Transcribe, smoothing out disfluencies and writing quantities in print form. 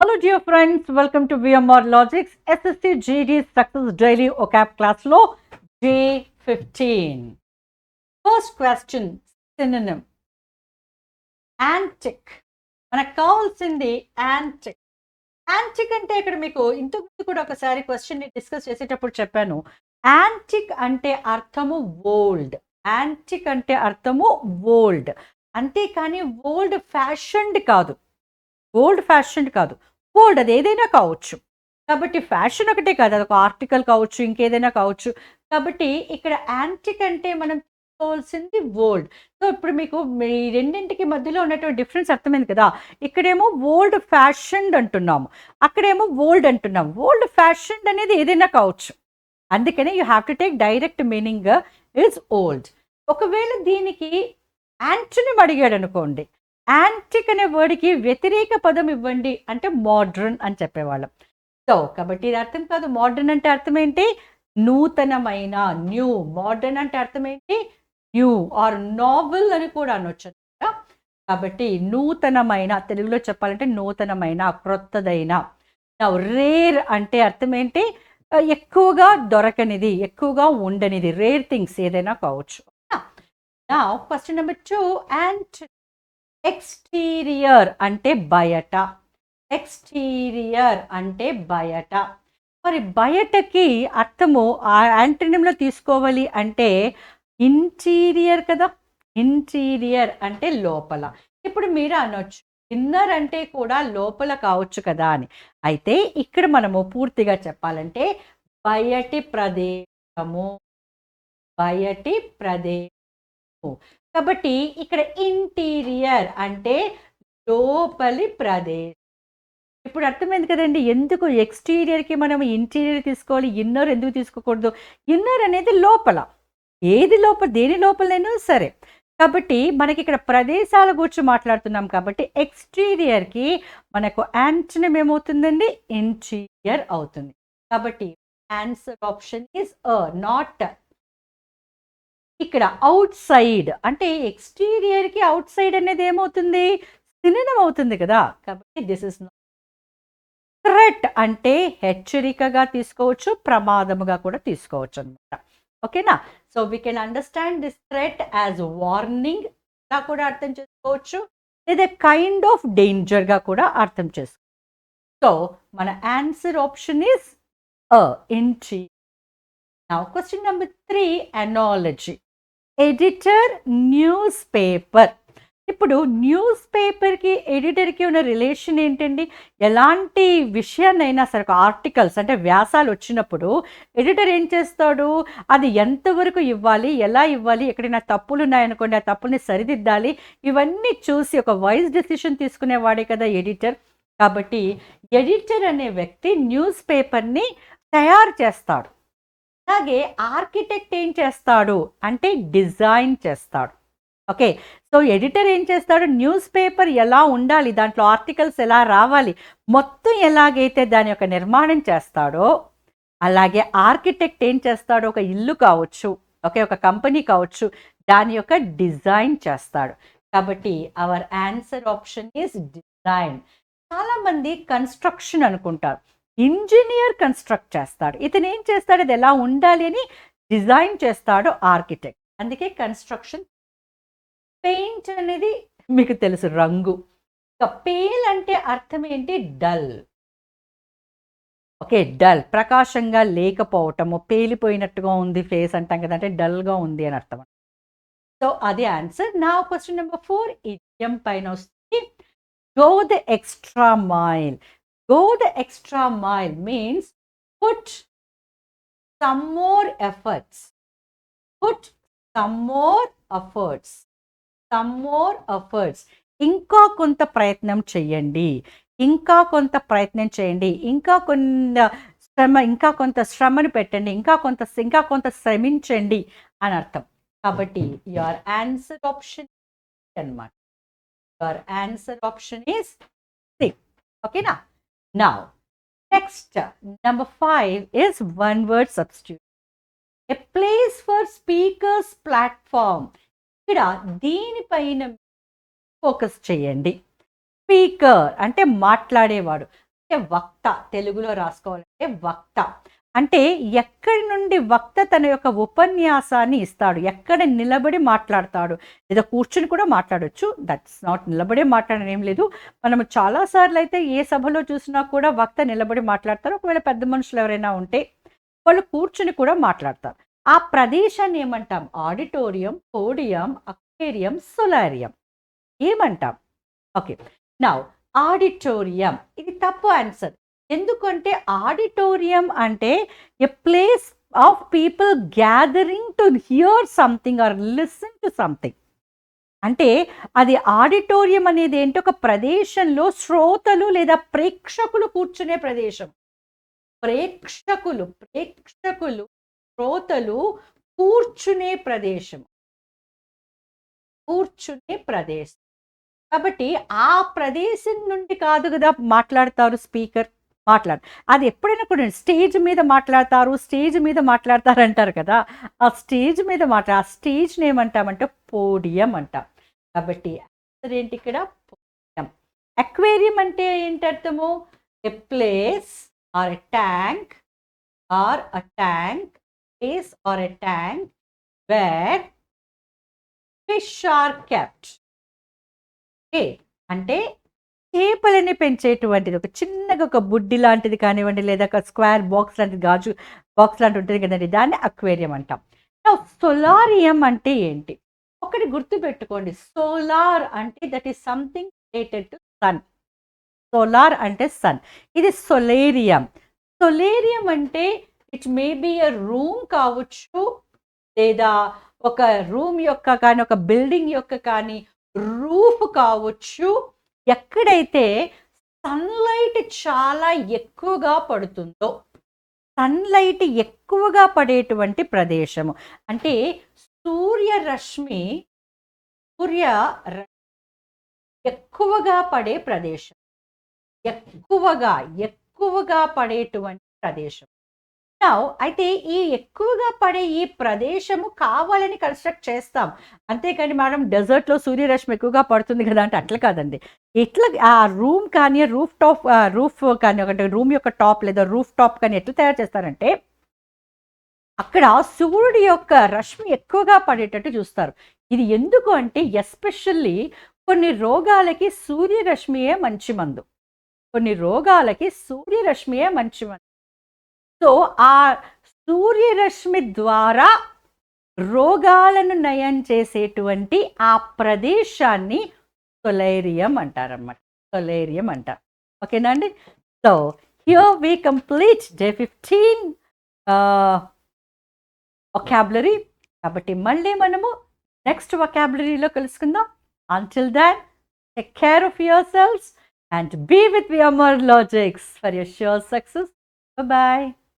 Hello dear friends, welcome to VMR Logics Ssc Gd Success Daily Vocab Class Lo J15. First question, synonym. Antic. మనకు కావాల్సింది antique. Antique అంటే ఇక్కడ మీకు ఇంతకుముందు కూడా ఒకసారి క్వశ్చన్ని డిస్కస్ చేసేటప్పుడు చెప్పాను. యాంటిక్ అంటే అర్థము ఓల్డ్. యాంటిక్ అంటే అర్థము ఓల్డ్. అంతేకాని ఓల్డ్ ఫ్యాషన్డ్ కాదు. ఓల్డ్ ఫ్యాషన్డ్ కాదు. ఓల్డ్ అది ఏదైనా కావచ్చు. కాబట్టి ఫ్యాషన్ ఒకటే కాదు, అదొక ఆర్టికల్ కావచ్చు, ఇంకేదైనా కావచ్చు. కాబట్టి ఇక్కడ యాంటిక్ అంటే మనం తీసుకోవాల్సింది ఓల్డ్. సో ఇప్పుడు మీకు ఈ రెండింటికి మధ్యలో ఉన్నటువంటి డిఫరెన్స్ అర్థమైంది కదా. ఇక్కడేమో ఓల్డ్ ఫ్యాషన్డ్ అంటున్నాము, అక్కడేమో ఓల్డ్ అంటున్నాము. ఓల్డ్ ఫ్యాషన్డ్ అనేది ఏదైనా కావచ్చు. అందుకనే you have to take direct meaning is old. ఒకవేళ దీనికి యాంటోనిమ్ అడిగాడు అనుకోండి, యాంటిక్ అనే వర్డ్కి వ్యతిరేక పదం ఇవ్వండి అంటే మోడ్రన్ అని చెప్పేవాళ్ళం. సో కాబట్టి ఇది అర్థం కాదు. మోడ్రన్ అంటే అర్థం ఏంటి? నూతనమైన, న్యూ. మోడ్రన్ అంటే అర్థం ఏంటి? న్యూ ఆర్ నావెల్ అని కూడా అనొచ్చు. కాబట్టి నూతనమైన, తెలుగులో చెప్పాలంటే నూతనమైన, క్రొత్తదైన. రేర్ అంటే అర్థం ఏంటి? ఎక్కువగా దొరకనిది, ఎక్కువగా ఉండనిది. రేర్ థింగ్స్ ఏదైనా కావచ్చు. నా క్వశ్చన్ నెంబర్ 2, ఎక్స్టీరియర్ అంటే బయట. ఎక్స్టీరియర్ అంటే బయట. మరి బయటకి అర్థము ఆ యాంటోనిమ్లో తీసుకోవాలి అంటే ఇంటీరియర్ కదా. ఇంటీరియర్ అంటే లోపల. ఇప్పుడు మీరు అనొచ్చు ఇన్నర్ అంటే కూడా లోపల కావచ్చు కదా అని. అయితే ఇక్కడ మనము పూర్తిగా చెప్పాలంటే బయటి ప్రదేశము. బయటి ప్రదేశము. కాబట్టి ఇక్కడ ఇంటీరియర్ అంటే లోపలి ప్రదేశం. ఇప్పుడు అర్థమైంది కదండి ఎందుకు ఎక్స్టీరియర్కి మనం ఇంటీరియర్ తీసుకోవాలి, ఇన్నర్ ఎందుకు తీసుకోకూడదు. ఇన్నర్ అనేది లోపల, ఏది లోపల, దేని లోపలైనా సరే. కాబట్టి మనకి ఇక్కడ ప్రదేశాల గురించి మాట్లాడుతున్నాం కాబట్టి ఎక్స్టీరియర్కి మనకు యాంటోనిమ్ ఏమవుతుందండి? ఇంటీరియర్ అవుతుంది. కాబట్టి ఆన్సర్ ఆప్షన్ ఈజ్ నాట్. ఇక్కడ అవుట్ సైడ్ అంటే ఎక్స్టీరియర్కి అవుట్ సైడ్ అనేది ఏమవుతుంది? సినోనిమ్ అవుతుంది కదా. కాబట్టి దిస్ ఇస్ నాట్. థ్రెట్ అంటే హెచ్చరికగా తీసుకోవచ్చు, ప్రమాదముగా కూడా తీసుకోవచ్చు అనమాట. ఓకేనా. So we can understand this threat as warning గా కూడా అర్థం చేసుకోవచ్చు, లేదా కైండ్ ఆఫ్ డేంజర్గా కూడా అర్థం చేసుకోవచ్చు. సో మన answer option is interior. Now question number 3, analogy. Editor, news paper. ఇప్పుడు న్యూస్ పేపర్కి ఎడిటర్కి ఉన్న రిలేషన్ ఏంటండి? ఎలాంటి విషయాన్నైనా సరే, ఆర్టికల్స్ అంటే వ్యాసాలు వచ్చినప్పుడు ఎడిటర్ ఏం చేస్తాడు? అది ఎంతవరకు ఇవ్వాలి, ఎలా ఇవ్వాలి, ఎక్కడైనా తప్పులు ఉన్నాయనుకోండి ఆ తప్పుల్ని సరిదిద్దాలి. ఇవన్నీ చూసి ఒక వైజ్ డెసిషన్ తీసుకునేవాడే కదా ఎడిటర్. కాబట్టి ఎడిటర్ అనే వ్యక్తి న్యూస్ పేపర్ని తయారు చేస్తాడు. అలాగే ఆర్కిటెక్ట్ ఏం చేస్తాడు అంటే డిజైన్ చేస్తాడు. ఓకే. సో ఎడిటర్ ఏం చేస్తాడు? న్యూస్ పేపర్ ఎలా ఉండాలి, దాంట్లో ఆర్టికల్స్ ఎలా రావాలి, మొత్తం ఎలాగైతే దాని యొక్క నిర్మాణం చేస్తాడో అలాగే ఆర్కిటెక్ట్ ఏం చేస్తాడో, ఒక ఇల్లు కావచ్చు, ఓకే, ఒక కంపెనీ కావచ్చు, దాని యొక్క డిజైన్ చేస్తాడు. కాబట్టి our answer option is design. చాలామంది కన్స్ట్రక్షన్ అనుకుంటారు, ఇంజనీర్ కన్స్ట్రక్ట్ చేస్తాడు. ఇతను ఏం చేస్తాడు? అది ఎలా ఉండాలి అని డిజైన్ చేస్తాడు ఆర్కిటెక్ట్. అందుకే కన్స్ట్రక్షన్. పెయింట్ అనేది మీకు తెలుసు, రంగు. పేల్ అంటే అర్థం ఏంటి? డల్. ఓకే, డల్, ప్రకాశంగా లేకపోవటము, పేలిపోయినట్టుగా ఉంది ఫేస్ అంటాం కదా, అంటే డల్గా ఉంది అని అర్థం. సో అది ఆన్సర్. నా క్వశ్చన్ నెంబర్ 4, ఇడియం పైన వస్తుంది. Go the extra mile. Go the extra mile means put some more efforts. Put some more efforts. Some more efforts. ఇంకా కొంత ప్రయత్నం చేయండి, ఇంకా కొంత ప్రయత్నం చేయండి, ఇంకా కొంత శ్రమను పెట్టండి, ఇంకా కొంత శ్రమించండి అని అర్థం. కాబట్టి యువర్ ఆన్సర్ ఆప్షన్ అన్నమాట. Your answer option is C. ఓకేనా. Now, next, number 5 is one word substitute. A place for speakers platform. ఇక్కడ దీనిపైన ఫోకస్ చేయండి. స్పీకర్ అంటే మాట్లాడేవాడు. అంటే వక్త, తెలుగులో రాసుకోవాలంటే వక్త. అంటే ఎక్కడి నుండి వక్త తన యొక్క ఉపన్యాసాన్ని ఇస్తాడు, ఎక్కడ నిలబడి మాట్లాడతాడు, లేదా కూర్చుని కూడా మాట్లాడొచ్చు. దట్స్ నాట్ నిలబడే మాట్లాడడం ఏం లేదు. మనము చాలా సార్లు అయితే ఏ సభలో చూసినా కూడా వక్త నిలబడి మాట్లాడతారు. ఒకవేళ పెద్ద మనుషులు ఎవరైనా ఉంటే వాళ్ళు కూర్చుని కూడా మాట్లాడతారు. ఆ ప్రదేశాన్ని ఏమంటాం? ఆడిటోరియం, పోడియం, అక్వేరియం, సోలారియం ఏమంటాం? ఓకే. నౌ ఆడిటోరియం ఇది తప్పు ఆన్సర్. ఎందుకంటే ఆడిటోరియం అంటే a place of people gathering to hear something or listen to something. అంటే అది ఆడిటోరియం అనేది ఏంటి? ఒక ప్రదేశంలో శ్రోతలు లేదా ప్రేక్షకులు కూర్చునే ప్రదేశం. ప్రేక్షకులు శ్రోతలు కూర్చునే ప్రదేశం. కాబట్టి ఆ ప్రదేశం నుండి కాదు కదా మాట్లాడతారు స్పీకర్. అది ఎప్పుడైనా కూడా స్టేజ్ మీద మాట్లాడతారు అంటారు కదా. ఆ స్టేజ్ మీద ఆ స్టేజ్ని ఏమంటామంటే పోడియం అంటాం. కాబట్టి ఆన్సర్ ఏంటి ఇక్కడ? పోడియం. అక్వేరియం అంటే ఏంటి అర్థము? A place or a tank place or a tank where fish are kept. Okay. అంటే చేపలని పెంచేటువంటిది ఒక చిన్నగా ఒక బుడ్డి లాంటిది కానివ్వండి, లేదా ఒక స్క్వేర్ బాక్స్ లాంటిది, గాజు బాక్స్ లాంటిది ఉంటుంది కదండి, దాన్ని అక్వేరియం అంటాం. సోలారియం అంటే ఏంటి? ఒకటి గుర్తుపెట్టుకోండి, సోలార్ అంటే that is something related to sun. Solar అంటే సన్. ఇది సోలేరియం. సోలేరియం అంటే it may be a room కావచ్చు, లేదా ఒక రూమ్ యొక్క కానీ, ఒక బిల్డింగ్ యొక్క కానీ రూఫ్ కావచ్చు, ఎక్కడైతే సన్లైట్ చాలా ఎక్కువగా పడుతుందో, సన్లైట్ ఎక్కువగా పడేటువంటి ప్రదేశము. అంటే సూర్యరశ్మి ఎక్కువగా పడే ప్రదేశం, ఎక్కువగా పడేటువంటి ప్రదేశం. అయితే ఈ ఎక్కువగా పడే ఈ ప్రదేశము కావాలని కన్స్ట్రక్ట్ చేస్తాం. అంతేకాని మనం డెజర్ట్లో సూర్యరశ్మి ఎక్కువగా పడుతుంది కదా అంటే అట్లా కాదండి. ఎట్లా ఆ రూమ్ కానీ, రూఫ్ కానీ, ఒకటి రూమ్ యొక్క టాప్ లేదా రూఫ్ టాప్ కానీ ఎట్లా తయారు చేస్తారంటే, అక్కడ సూర్యుడి యొక్క రశ్మి ఎక్కువగా పడేటట్టు చూస్తారు. ఇది ఎందుకు అంటే ఎస్పెషల్లీ కొన్ని రోగాలకి సూర్యరశ్మియే మంచి మందు. సో ఆ సూర్యరశ్మి ద్వారా రోగాలను నయం చేసేటువంటి ఆ ప్రదేశాన్ని సోలేరియం అంటారన్నమాట. ఓకేనా అండి? So here we complete day 15 vocabulary. కాబట్టి మళ్ళీ మనము నెక్స్ట్ వొకాబులరీలో కలుసుకుందాం. Until then take care of your selves and be with your more logics for your sure success. Bye-bye.